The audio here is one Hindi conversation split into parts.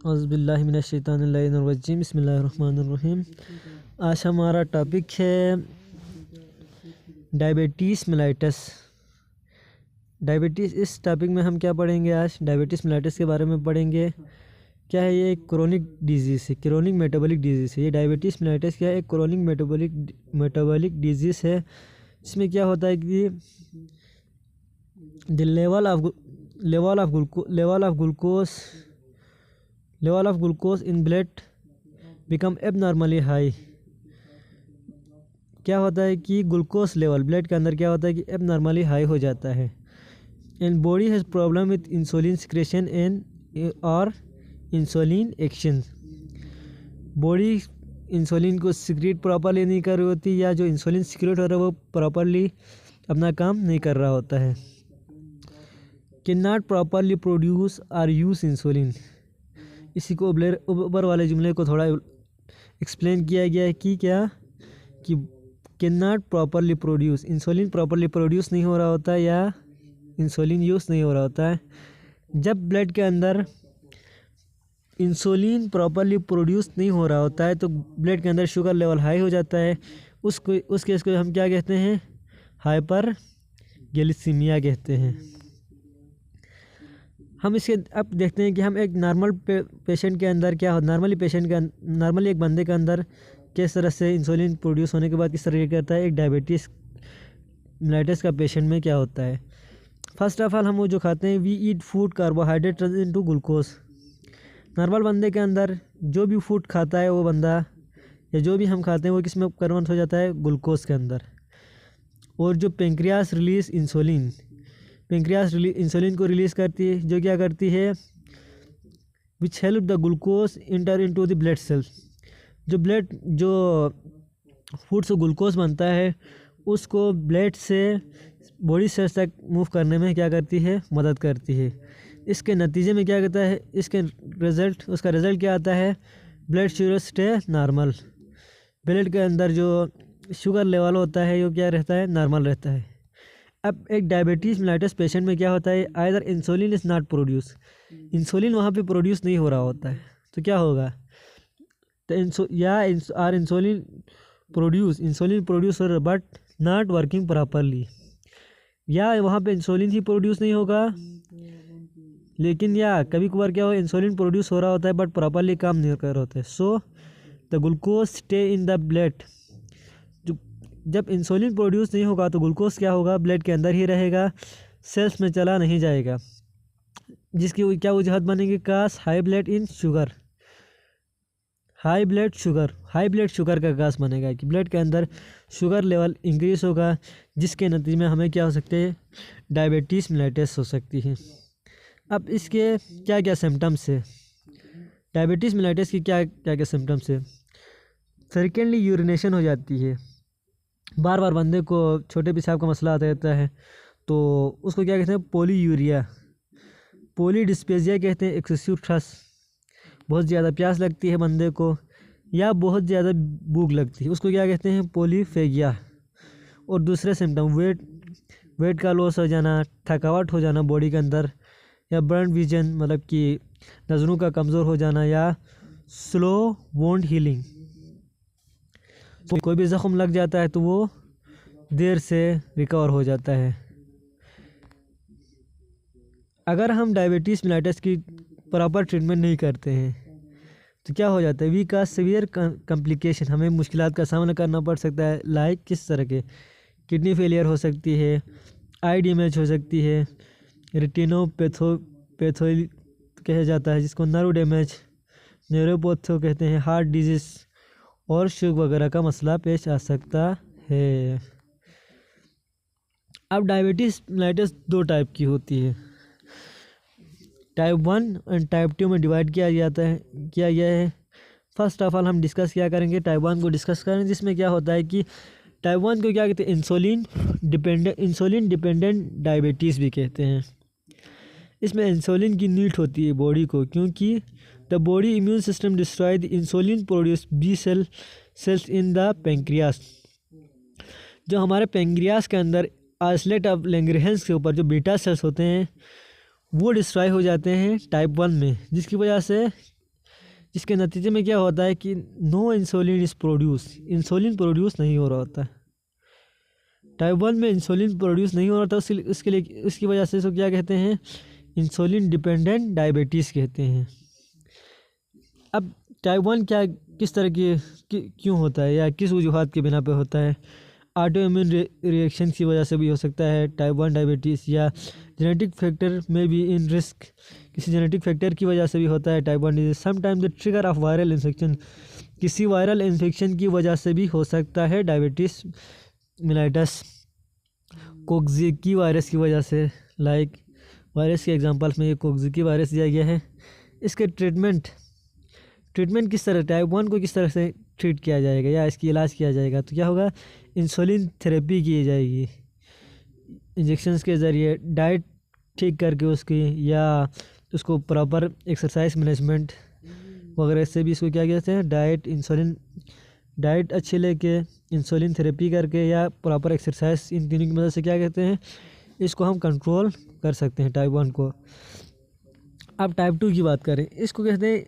औज़ुबिल्लाहिमिनश्शैतानिर्रजीम बिस्मिल्लाहिर्रहमानिर्रहीम। आज हमारा टॉपिक है डायबिटीज़ मेलाइटस। डायबिटीज़, इस टॉपिक में हम क्या पढ़ेंगे? आज डायबिटीज़ मेलाइटस के बारे में पढ़ेंगे। क्या है ये? एक क्रोनिक डिजीज़ है, क्रोनिक मेटाबॉलिक डिजीज़ है। ये डायबिटीज़ मेलाइटस क्या है? एक क्रोनिक मेटाबॉलिक डिजीज़ है। इसमें क्या होता है कि the level of glucose in blood become abnormally high। क्या होता है कि ग्लूकोज लेवल ब्लड के अंदर क्या होता है कि एबनॉर्मली हाई हो जाता है। And body has problem with insulin secretion and और इंसुलिन एक्शन। बॉडी इंसुलिन को सिक्रेट प्रॉपरली नहीं कर रही होती, या जो इंसुलिन सिक्रेट हो रहा है वो प्रॉपरली अपना काम नहीं कर रहा होता है। कैन नॉट प्रॉपरली प्रोड्यूस और यूज इंसुलिन। इसी को ऊपर वाले जुमले को थोड़ा एक्सप्लेन किया गया है कि क्या कि can not properly produce, insulin properly produce नहीं हो रहा होता है या इंसुलिन यूज़ नहीं हो रहा होता है। जब ब्लड के अंदर इंसुलिन प्रॉपरली प्रोड्यूस नहीं हो रहा होता है तो ब्लड के अंदर शुगर लेवल हाई हो जाता है। उस केस को हम क्या कहते हैं? हाइपर ग्लाइसीमिया कहते हैं। हम इसके अब देखते हैं कि हम एक नॉर्मल पेशेंट के अंदर क्या हो, नॉर्मली एक बंदे के अंदर किस तरह से इंसुलिन प्रोड्यूस होने के बाद किस तरह करता है। एक डायबिटीज़ मेलाइटस का पेशेंट में क्या होता है? फर्स्ट ऑफ ऑल हम वो जो खाते हैं, we eat food carbohydrate into glucose. Normal बंदे के अंदर जो भी फूड खाता है वो बंदा, या जो भी हम खाते हैं वो किस में कन्वर्ट हो जाता है? ग्लूकोज के अंदर। और जो पेंक्रियास रिलीज इंसुलिन, इंसुलिन को रिलीज़ करती है, जो क्या करती है? Which help the glucose enter into the blood cells. जो फूड से ग्लूकोज बनता है उसको ब्लड से बॉडी सेल्स तक मूव करने में क्या करती है? मदद करती है। इसके नतीजे में क्या कहता है? उसका रिज़ल्ट क्या आता है? Blood sugar stay normal. Blood के अंदर जो शुगर लेवल होता है वो क्या रहता है? नॉर्मल रहता है। अब एक डायबिटीज़ मेलाइटस पेशेंट में क्या होता है? Either insulin is not produce, insulin वहाँ पे प्रोड्यूस नहीं हो रहा होता है, तो क्या होगा? तो इंसुलिन प्रोड्यूस हो रहा बट नॉट वर्किंग प्रॉपरली, या वहाँ पे इंसुलिन ही प्रोड्यूस नहीं होगा, लेकिन या कभी कभार क्या हो, इंसुलिन प्रोड्यूस हो रहा होता है बट प्रॉपरली काम नहीं कर रहा होता है। So the glucose stay in the blood. जब इंसुलिन प्रोड्यूस नहीं होगा तो ग्लूकोज क्या होगा? ब्लड के अंदर ही रहेगा, सेल्स में चला नहीं जाएगा, जिसकी क्या वजूहत बनेगी? कास हाई ब्लड शुगर का कास बनेगा कि ब्लड के अंदर शुगर लेवल इंक्रीज होगा, जिसके नतीजे में हमें क्या हो सकते हैं? डायबिटीज़ मेलाइटस हो सकती है। अब इसके क्या क्या सिम्टम्स है? डायबिटीज़ मेलाइटस की क्या क्या सिम्टम्स है? फ्रीक्वेंटली यूरिनेशन हो जाती है, बार बार बंदे को छोटे पेशाब का मसला आता रहता है, तो उसको क्या कहते हैं? पॉलीयूरिया, पॉलीडिस्पेजिया कहते हैं। एक्सेसिव थर्स्ट, बहुत ज़्यादा प्यास लगती है बंदे को, या बहुत ज़्यादा भूख लगती है, उसको क्या कहते हैं? पॉलीफेगिया। और दूसरे सिम्टम वेट का लॉस हो जाना, थकावट हो जाना बॉडी के अंदर, या बर्न विजन मतलब कि नज़रों का कमज़ोर हो जाना, या स्लो वोंड हीलिंग। तो कोई भी ज़ख्म लग जाता है तो वो देर से रिकवर हो जाता है। अगर हम डायबिटीज़ मेलाइटस की प्रॉपर ट्रीटमेंट नहीं करते हैं तो क्या हो जाता है? वी का सीवियर कॉम्प्लिकेशन, हमें मुश्किलात का सामना करना पड़ सकता है। लाइक किस तरह के? किडनी फेलियर हो सकती है, आई डैमेज हो सकती है, रेटिनोपैथी कहा जाता है जिसको, नर्व डैमेज, न्यूरोपैथी कहते हैं, हार्ट डिजीज़ और शुगर वगैरह का मसला पेश आ सकता है। अब डायबिटीज़ मेलाइटस दो टाइप की होती है, टाइप 1 एंड टाइप 2 में डिवाइड किया गया है। फर्स्ट ऑफ ऑल हम डिस्कस क्या करेंगे? टाइप 1 को डिस्कस करेंगे, जिसमें क्या होता है कि टाइप 1 को क्या कहते हैं? इंसुलिन डिपेंडेंट डायबिटीज़ भी कहते हैं। इसमें इंसुलिन की नीड होती है बॉडी को, क्योंकि the body immune system destroy the insulin produce B cells in the pancreas. जो हमारे पेंक्रियास के अंदर आइसोलेट ऑफ लैंगरहैंस के ऊपर जो बीटा सेल्स होते हैं वो डिस्ट्रॉय हो जाते हैं टाइप 1 में, जिसकी वजह से जिसके नतीजे में क्या होता है कि no insulin is produce, insulin produce नहीं हो रहा होता है। टाइप 1 में इंसुलिन प्रोड्यूस नहीं हो रहा था, उसके लिए उसकी वजह से इसको क्या कहते हैं, इंसुलिन डिपेंडेंट डायबिटीज़ कहते हैं। अब टाइप 1 क्या किस तरह क्यों होता है या किस वजूहात के बिना पे होता है? ऑटो इम्यून रिएक्शन की वजह से भी हो सकता है टाइप 1 डायबिटीज़, या जेनेटिक फैक्टर में भी इन रिस्क, किसी जेनेटिक फैक्टर की वजह से भी होता है type 1 disease. Sometime the trigger of viral infection, किसी वायरल इन्फेक्शन की वजह से भी हो सकता है डायबिटीज़ मिलाइटस। कोक्सीकी वायरस की वजह से, लाइक वायरस के एग्जांपल्स में ये कोक्सीकी वायरस दिया गया है। इसके ट्रीटमेंट किस तरह, टाइप 1 को किस तरह से ट्रीट किया जाएगा या इसकी इलाज किया जाएगा? तो क्या होगा, इंसुलिन थेरेपी की जाएगी इंजेक्शंस के ज़रिए, डाइट ठीक करके उसकी, या उसको प्रॉपर एक्सरसाइज मैनेजमेंट वगैरह से भी इसको क्या कहते हैं, डाइट अच्छी लेके, इंसुलिन थेरेपी करके या प्रॉपर एक्सरसाइज, इन तीनों की मदद से क्या कहते हैं, इसको हम कंट्रोल कर सकते हैं टाइप 1 को। अब टाइप 2 की बात करें, इसको कहते हैं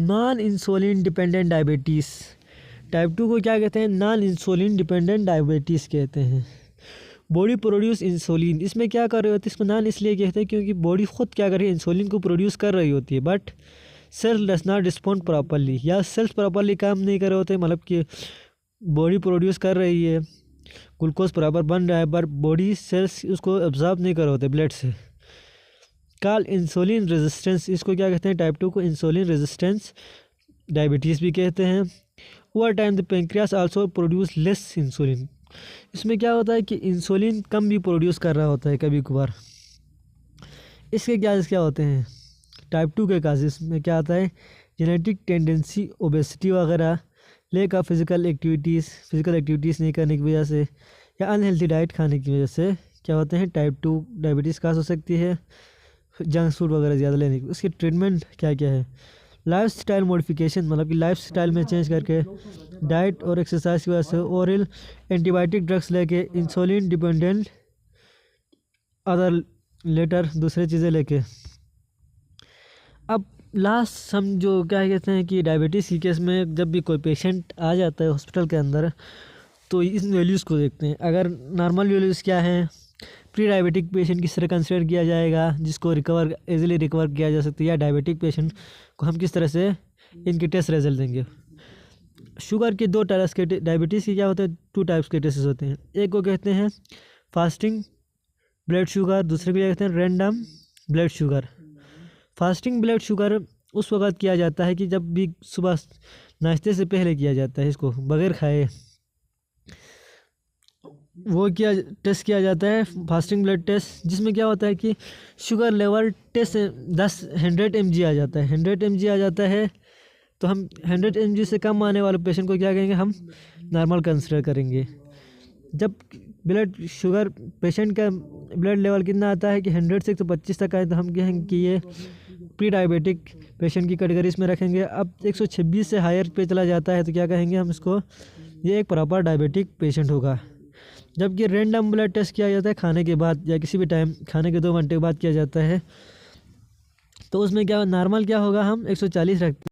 non insulin dependent diabetes. Type 2 को क्या कहते हैं, नॉन इंसुलिन डिपेंडेंट डायबिटीज़ कहते हैं। बॉडी प्रोड्यूस इंसुलिन, इसमें क्या कर रही होती है, इसको नॉन इसलिए कहते हैं क्योंकि बॉडी खुद क्या कर रही है, इंसुलिन को प्रोड्यूस कर रही होती है, but cells does not respond properly, या सेल्स प्रॉपरली काम नहीं कर रहे होते, मतलब कि बॉडी प्रोड्यूस कर रही है, ग्लूकोज प्रॉपर बन रहा है, पर बॉडी सेल्स उसको एब्जॉर्ब नहीं कर रहे होते ब्लड से। कॉल इंसुलिन रेजिस्टेंस, इसको क्या कहते हैं, टाइप 2 को इंसुलिन रेजिस्टेंस डायबिटीज़ भी कहते हैं। Over time the pancreas also produce less insulin, इसमें क्या होता है कि इंसुलिन कम भी प्रोड्यूस कर रहा होता है कभी कभार। इसके क्या होते हैं टाइप 2 के काजेस में, क्या आता है, जेनेटिक टेंडेंसी, ओबेसिटी वगैरह, लेक ऑफ फिजिकल एक्टिविटीज़ नहीं करने की वजह से, या अनहेल्थी डाइट खाने की वजह से क्या होते हैं, टाइप 2 डायबिटीज़ काज हो सकती है, जंक फूड वगैरह ज़्यादा लेने की। उसकी ट्रीटमेंट क्या क्या है, लाइफ स्टाइल मॉडिफिकेशन, मतलब कि लाइफ स्टाइल में चेंज करके, डाइट और एक्सरसाइज की वजह से, ओरल एंटीबायोटिक ड्रग्स लेके, इंसुलिन डिपेंडेंट अदर लेटर दूसरे चीज़ें लेके। अब लास्ट हम जो क्या कहते हैं कि डायबिटीज़ के केस में जब भी कोई पेशेंट आ जाता है हॉस्पिटल के अंदर, तो इस वैल्यूज़ को देखते हैं। अगर नॉर्मल वैल्यूज़ क्या हैं, प्री डायबिटिक पेशेंट किस तरह कंसिडर किया जाएगा, जिसको इजीली रिकवर किया जा सकता है, या डायबिटिक पेशेंट को हम किस तरह से इनके टेस्ट रिजल्ट देंगे। शुगर के दो टाइप्स के, डायबिटीज़ के क्या होते हैं, 2 टाइप्स के टेस्ट होते हैं। एक को कहते हैं फास्टिंग ब्लड शुगर, दूसरे को क्या कहते हैं random blood sugar. Fasting blood sugar उस वक्त किया जाता है कि जब भी सुबह नाश्ते से पहले किया जाता है, इसको बगैर खाए वो टेस्ट किया जाता है, फास्टिंग ब्लड टेस्ट, जिसमें क्या होता है कि शुगर लेवल टेस्ट 100 mg आ जाता है, 100 mg आ जाता है। तो हम 100 mg से कम आने वाले पेशेंट को क्या कहेंगे, हम नॉर्मल कंसिडर करेंगे। जब ब्लड शुगर पेशेंट का ब्लड लेवल कितना आता है कि 100 से 125 तक आए, तो हम कहेंगे कि ये प्री डायबिटिक पेशेंट की कैटेगरी में रखेंगे। अब 126 से हायर पे चला जाता है तो क्या कहेंगे हम इसको, ये एक प्रॉपर डायबिटिक पेशेंट होगा। जबकि रैंडम ब्लड टेस्ट किया जाता है खाने के बाद, या किसी भी टाइम खाने के 2 घंटे के बाद किया जाता है, तो उसमें क्या नॉर्मल क्या होगा, हम 140 रखते हैं।